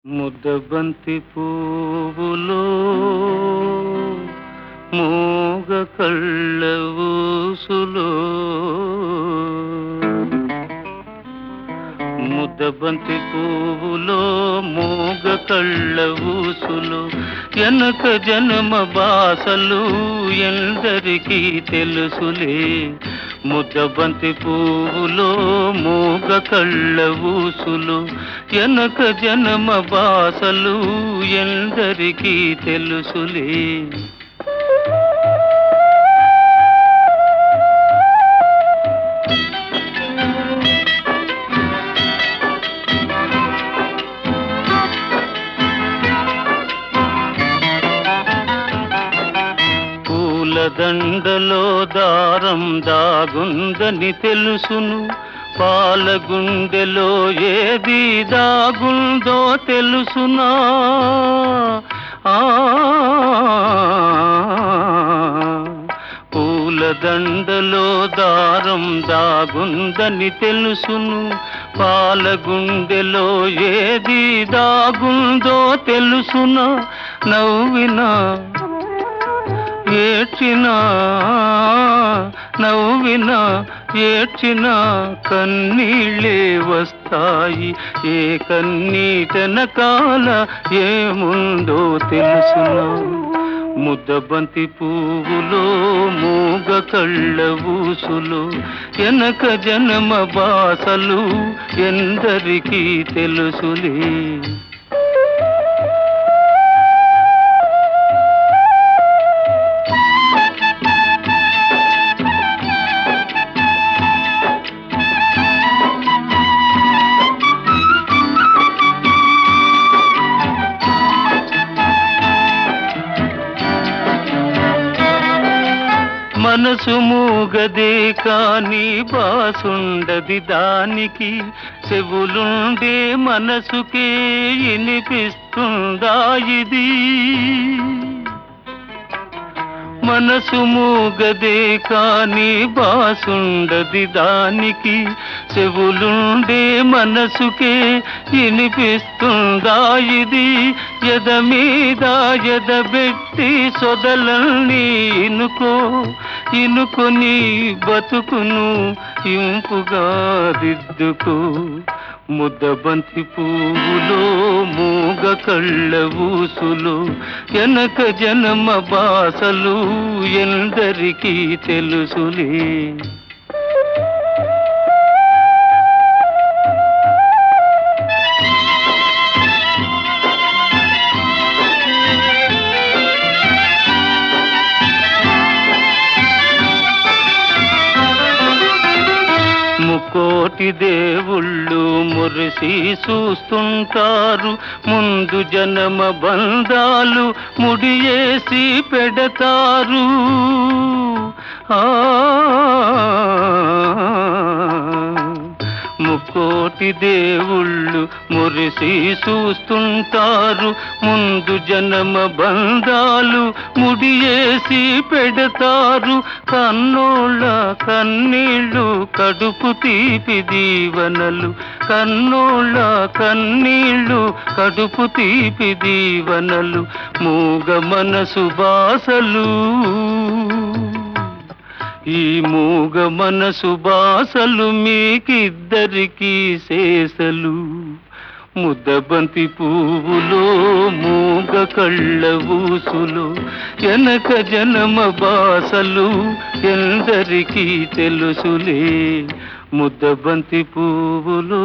ముద్దబంతి పువ్వులో మూగ కళ్ళ ఊసులో ముద్దబంతి పువ్వులో మూగ కళ్ళ ఊసులు ఎనక జన్మ బాసలు ఎందరికీ తెలుసులే. ముద్దబంతి పువ్వులో మూగ కళ్ళ ఊసులు ఎనక జన్మ బాసలు ఎందరికీ తెలుసులే. దండలో దారం దాగుందని తెలుసును, పాల గుండెలో ఏది దాగుందో తెలుసునా. పూల దండలో దారం దాగుందని తెలుసును, పాల గుండెలో ఏది దాగుందో తెలుసునా. నవ్వినా ఏడ్చినా నవ్వినా ఏడ్చినా కన్నీళ్ళే వస్తాయి. ఏ కన్నీటెనకాల ఏముందో తెలుసునా. ముద్దబంతి పువ్వులో మూగ కళ్ళ ఊసులు ఎనక జన్మ బాసలు ఎందరికీ తెలుసులే. మనసు మూగదే కాని బాసుండది దానికి, చెవులుండే మనసుకే వినిపిస్తుందా ఇది. మనసు మూగదే కాని బాసుండది దానికి, చెవులుండే మనసుకే వినిపిస్తుందా ఇది. ఎద మీద ఎదబెట్టి సొదలన్నీ ఇనుకొని బతుకును ఇంపుగా దిద్దుకో. ముద్దబంతి పువ్వులో మూగ కళ్ళ ఊసులు ఎనక జన్మ బాసలు ఎందరికీ తెలుసులే. ముకోటి దేవుళ్ళు మురిసి చూస్తుంటారు, ముందు జన్మ బంధాలు ముడియేసి పెడతారు. ముకోటి దేవుళ్ళు మురిసి చూస్తుంటారు, ముందు జన్మ బంధాలు ముడియేసి పెడతారు. కన్నోళ్ళ కన్నీళ్ళు కడుపు తీపి దీవనలు, కన్నోళ్ళ కన్నీళ్ళు కడుపు తీపి దీవనలు. మూగ మనసు బాసలు ఈ మూగ మనసు బాసలు మీకిద్దరికీ శేషలు. ముద్దబంతి పువ్వులో మూగ కళ్ళ ఊసులు ఎనక జన్మ బాసలు ఎందరికీ తెలుసులే. ముద్దబంతి పువ్వులో